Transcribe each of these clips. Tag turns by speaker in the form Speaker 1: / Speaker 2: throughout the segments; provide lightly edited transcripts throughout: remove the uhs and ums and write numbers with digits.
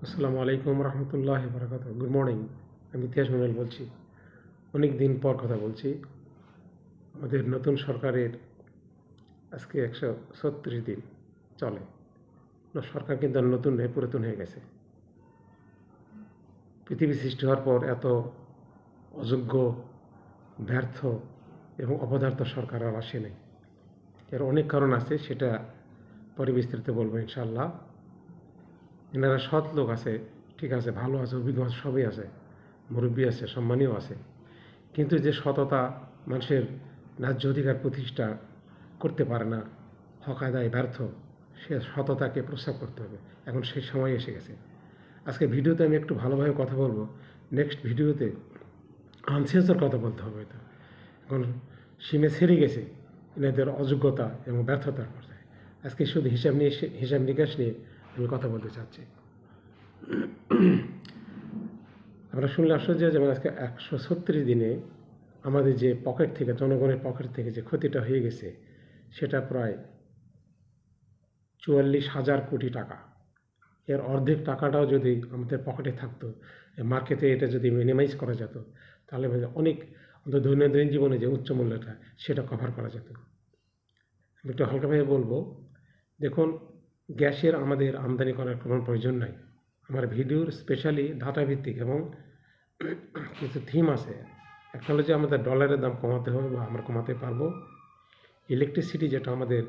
Speaker 1: আসসালামু আলাইকুম রহমতুল্লাহ বরকাত। Good morning. আমি ইতিহাস মন্ডল বলছি। অনেক দিন পর কথা বলছি। আমাদের নতুন সরকারের আজকে 136 দিন চলে। সরকার কিন্তু নতুন হয়ে পুরাতন হয়ে গেছে। পৃথিবী সৃষ্টি হওয়ার পর এত অযোগ্য, ব্যর্থ এবং অপদার্থ সরকার আর আসে নাই। এর অনেক কারণ আছে, সেটা পরে বিস্তারিত বলবো ইনশাআল্লাহ। এনারা সৎ লোক আছে, ঠিক আছে, ভালো আছে, অভিজ্ঞ আছে, সবই আছে, মুরব্বী আছে, সম্মানীয় আছে। কিন্তু যে সততা মানুষের ন্যায্য অধিকার প্রতিষ্ঠা করতে পারে না, হক আদায় ব্যর্থ, সে সততাকে প্রস্তাব করতে হবে। এখন সেই সময় এসে গেছে। আজকে ভিডিওতে আমি একটু ভালোভাবে কথা বলবো, নেক্সট ভিডিওতে আনসেন্সর কথা বলতে হবে। এটা এখন সীমে ছেড়ে গেছে এনাদের অযোগ্যতা এবং ব্যর্থতার পর্যায়ে। আজকে শুধু হিসাব নিকাশ নিয়ে আমি কথা বলতে চাচ্ছি। আমরা শুনলে আশ্চর্য, যেমন আজকে 136 দিনে আমাদের যে পকেট থেকে, জনগণের পকেট থেকে যে ক্ষতিটা হয়ে গেছে, সেটা প্রায় 44,000 কোটি টাকা। এর অর্ধেক টাকাটাও যদি আমাদের পকেটে থাকতো, মার্কেটে এটা যদি মিনিমাইজ করা যেত, তাহলে অনেক দৈনন্দিন জীবনে যে উচ্চ মূল্যটা, সেটা কভার করা যেত। আমি একটু হালকাভাবে বলবো। দেখুন, গ্যাসের আমাদের আমদানি করার কোনো প্রয়োজন নাই। আমার ভিডিওর স্পেশালি ডাটা ভিত্তিক এবং কিছু থিম আছে। একটা হলো যে আমাদের ডলারের দাম কমাতে হবে, বা আমরা কমাতে পারবো। ইলেকট্রিসিটি, যেটা আমাদের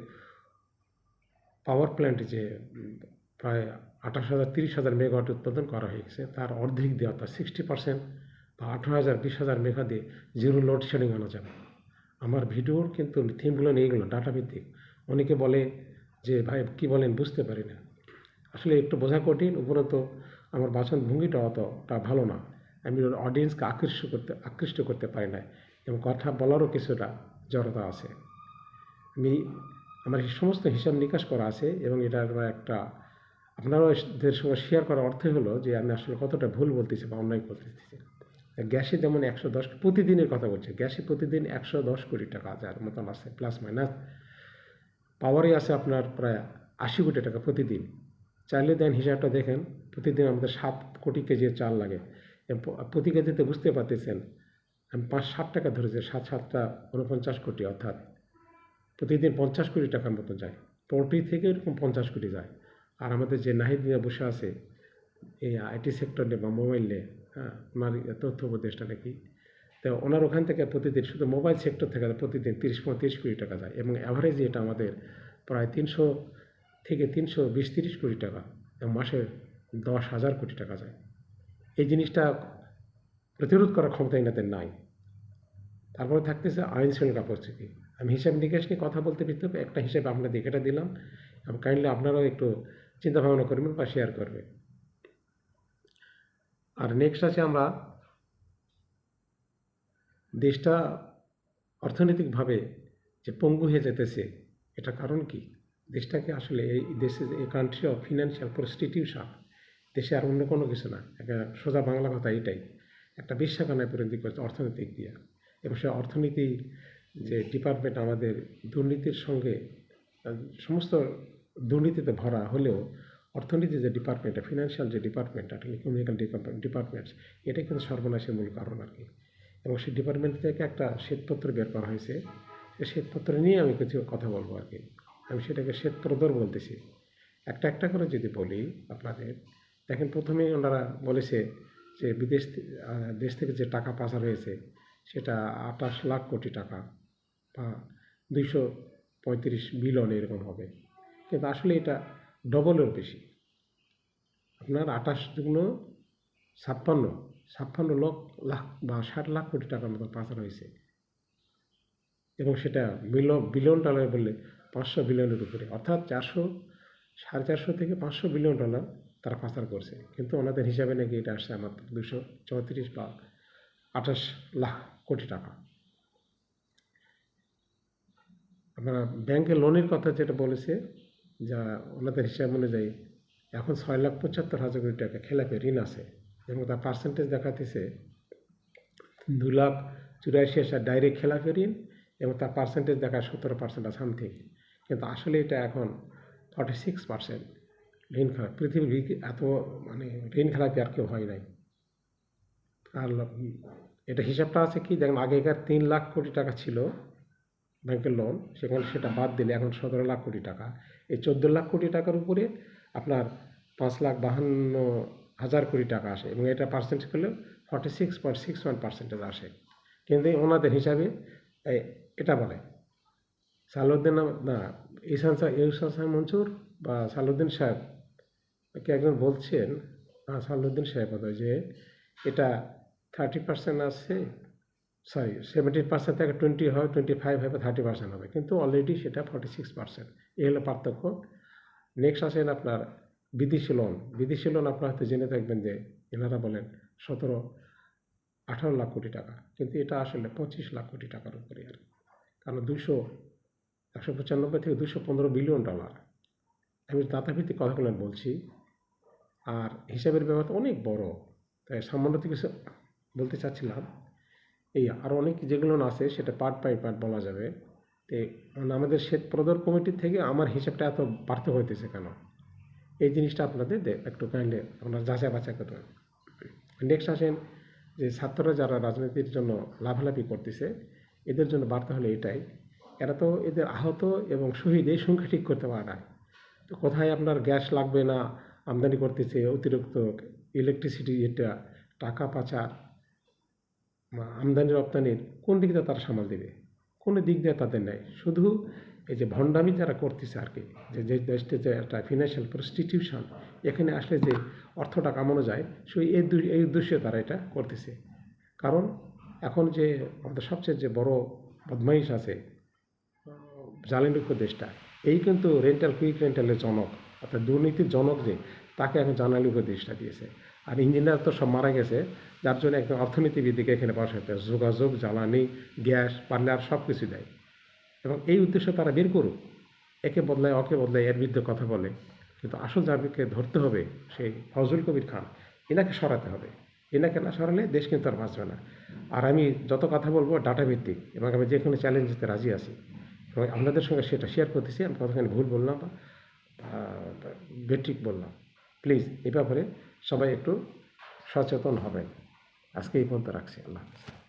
Speaker 1: পাওয়ার প্ল্যান্ট, যে প্রায় 28,000 30,000 মেগাওয়াট উৎপাদন করা হয়েছে, তার অর্ধেক দিয়ে, অর্থাৎ 60% বা 18,000 20,000 মেগা দিয়ে জিরো লোডশেডিং আনা যাবে। আমার ভিডিওর কিন্তু থিমগুলো নিয়ে গেলো ডাটা ভিত্তিক। অনেকে বলে যে ভাই কী বলেন, বুঝতে পারি না। আসলে একটু বোঝা কঠিন, উপরন্ত আমার বাচন ভঙ্গিটা অতটা ভালো না। আমি অডিয়েন্সকে আকৃষ্ট করতে পারি না, এবং কথা বলারও কিছুটা জড়তা আছে। আমার এই সমস্ত হিসাব নিকাশ করা আছে, এবং এটার একটা আপনাদের সঙ্গে শেয়ার করার অর্থ হলো যে আমি আসলে কতটা ভুল বলতেছি বা অন্যায় করতেছি। গ্যাসে যেমন 110, প্রতিদিনের কথা বলছে, গ্যাসে প্রতিদিন 110 কোটি টাকা যার মতন আছে, প্লাস মাইনাস। পাওয়ারে আছে আপনার প্রায় 80 কোটি টাকা প্রতিদিন। চাইলে দেন হিসাবটা দেখেন, প্রতিদিন আমাদের 7 কোটি কেজি চাল লাগে। প্রতি কেজিতে বুঝতে পারতেছেন, আমি 5-7 টাকা ধরেছি, 7-7টা 49 কোটি, অর্থাৎ প্রতিদিন 50 কোটি টাকার মতো যায়। পোল্ট্রি থেকে এরকম 50 কোটি যায়। আর আমাদের যে নাহিদ মিয়া বসে আছে এই আইটি সেক্টর নিয়ে বা মোবাইল নিয়ে, হ্যাঁ, ওনার তথ্য উপদেষ্টা নাকি, তো ওনার ওখান থেকে প্রতিদিন শুধু মোবাইল সেক্টর থেকে প্রতিদিন 30-35 কোটি টাকা যায়, এবং অ্যাভারেজ এটা আমাদের প্রায় 300 থেকে 320-30 কোটি টাকা, এবং মাসে 10,000 কোটি টাকা যায়। এই জিনিসটা প্রতিরোধ করার ক্ষমতা এনাদের নাই। তারপরে থাকতেছে আইন শৃঙ্খলা পরিস্থিতি। আমি হিসাব নিকাশ নিয়ে কথা বলতে হবে, একটা হিসাব আপনাদের এটা দিলাম, এবং কাইন্ডলি আপনারাও একটু চিন্তা ভাবনা করবেন বা শেয়ার করবেন। আর নেক্সট আছে, আমরা দেশটা অর্থনৈতিকভাবে যে পঙ্গু হয়ে যেতেছে, এটা কারণ কি? দেশটাকে আসলে এই দেশে, এই কান্ট্রি অফ ফিনান্সিয়াল প্রস্টিটিউশন, দেশে আর অন্য কোনো কিছু না, একটা সোজা বাংলা কথা এটাই, একটা বিশ্বাকানায় পরিণতি করছে অর্থনৈতিক দিয়ে। এবং সে অর্থনীতি যে ডিপার্টমেন্ট আমাদের দুর্নীতির সঙ্গে, সমস্ত দুর্নীতিতে ভরা হলেও অর্থনীতি যে ডিপার্টমেন্ট, ফিনান্সিয়াল যে ডিপার্টমেন্ট, ইকোনমিক্যাল ডিপার্টমেন্টস, এটাই কিন্তু সর্বনাশের মূল কারণ আর কি। এবং সেই ডিপার্টমেন্ট থেকে একটা শ্বেতপত্র বের করা হয়েছে, সেই শ্বেতপত্র নিয়ে আমি কিছু কথা বলবো আর কি। আমি সেটাকে শ্বেতপ্রদর বলতেছি। একটা একটা করে যদি বলি আপনাদের, দেখেন, প্রথমেই ওনারা বলেছে যে দেশ থেকে যে টাকা পাচার হয়েছে, সেটা 28 লাখ কোটি টাকা বা 235 বিলিয়ন এরকম হবে। কিন্তু আসলে এটা ডবলের বেশি। আপনার 58 বা 60 লাখ কোটি টাকার মতো পাচার হয়েছে, এবং সেটা বিলিয়ন ডলার বললে 500 বিলিয়নের উপরে, অর্থাৎ 400 থেকে 500 বিলিয়ন ডলার তারা পাচার করছে। কিন্তু ওনাদের হিসাবে নাকি এটা আসছে আমার 234 বা 28 লাখ কোটি টাকা। আপনারা ব্যাংকে লোনের কথা যেটা বলেছে, যা ওনাদের হিসাব অনুযায়ী এখন 6,75,000 কোটি টাকা খেলাপি ঋণ আছে, এবং তার পার্সেন্টেজ দেখাতেছে 2,84,000 ডাইরেক্ট খেলাপি ঋণ, এবং তার পার্সেন্টেজ দেখায় 17% সামথিং। কিন্তু আসলে এটা এখন 46% ঋণ খারাপ পৃথিবীর এত মানে ঋণ খারাপই আর কেউ হয় নাই। আর এটা হিসাবটা আছে কি দেখেন, আগেকার 3 লাখ কোটি টাকা ছিল ব্যাংকের লোন, সেখানে সেটা বাদ দিলে এখন 17 লাখ কোটি টাকা। এই 14 লাখ কোটি টাকার উপরে আপনার 5,52,000 কোটি টাকা আসে, এবং এটা পার্সেন্টেজ করলে 46.61% আসে। কিন্তু ওনাদের হিসাবে এটা বলে সালাউদ্দিন না, ইহসান মঞ্জুর বা সালাউদ্দিন সাহেব কে একজন বলছেন, সালাউদ্দিন সাহেব বোধহয়, যে এটা 30% আছে, সরি 70% থেকে 20 হয়, 25 হবে, 30% হবে, কিন্তু অলরেডি সেটা 46%। এই হলো পার্থক্য। নেক্সট আসেন আপনার বিদেশি লোন। বিদেশি লোন আপনারা হয়তো জেনে থাকবেন যে এনারা বলেন 18 লাখ কোটি টাকা, কিন্তু এটা আসলে 25 লাখ কোটি টাকার উপরে আর কি। কারণ 195 থেকে 215 বিলিয়ন ডলার। আমি দাতাভিত্তিক কথাগুলো বলছি, আর হিসাবের ব্যাপারটা অনেক বড়। তাই সামান্য কিছু বলতে চাচ্ছিলাম। এই আরও অনেক যেগুলো আছে সেটা পার্ট বাই পার্ট বলা যাবে। তো আমাদের শ্বেত প্রদর কমিটির থেকে আমার হিসাবটা এত পার্থক্য হইতেছে কেন, এই জিনিসটা আপনাদের একটু কাইন্ডলি আপনারা যাচাই বাছাই করতে হবে। নেক্সট আসেন যে ছাত্ররা যারা রাজনীতির জন্য লাফালাফি করতেছে, এদের জন্য বার্তা হলো এটাই, এরা তো এদের আহত এবং শহীদ এই সংখ্যা ঠিক করতে পারে না। তো কোথায় আপনার গ্যাস লাগবে না আমদানি করতেছে, অতিরিক্ত ইলেকট্রিসিটি, এটা টাকা পাচার, আমদানি রপ্তানির কোন দিক দিয়ে তারা সামাল দেবে? কোনো দিক দিয়ে তাদের নেই। শুধু এই যে ভণ্ডামি যারা করতেছে আর কি, যে দেশটা যে একটা ফিনান্সিয়াল প্রস্টিটিউশন, এখানে আসলে যে অর্থটা কামানো যায়, সেই এই উদ্দেশ্যে তারা এটা করতেছে। কারণ এখন যে আমাদের সবচেয়ে যে বড় বদমাইশ আছে জালিম উপদেষ্টা, এই কিন্তু কুইক রেন্টালের জনক, অর্থাৎ দুর্নীতির জনক, যে তাকে এখন জানালি উপদেষ্টা দিয়েছে। আর ইঞ্জিনিয়ার তো সব মারা গেছে, যার জন্য একজন অর্থনীতিবিদকে এখানে বসাতে যোগাযোগ, জ্বালানি, গ্যাস, পারলে আর সব কিছু দেয়। এবং এই উদ্দেশ্য তারা বের করুক, একে বদলায় অকে বদলায়, এর বিরুদ্ধে কথা বলে, কিন্তু আসল যাদেরকে ধরতে হবে সেই ফজল কবির খান, এনাকে সরাতে হবে। এনাকে না সরালে দেশ কিন্তু আর বাঁচবে না। আর আমি যত কথা বলবো ডাটা ভিত্তিক, এবং আমি যে কোনো চ্যালেঞ্জ দিতে রাজি আছি, এবং আপনাদের সঙ্গে সেটা শেয়ার করতেছি। আমি কতখানি ভুল বললাম বা বেঠিক বললাম, প্লিজ এ ব্যাপারে সবাই একটু সচেতন হবেন। আজকে এই পর্যন্ত রাখছি। আল্লাহ হাফেজ।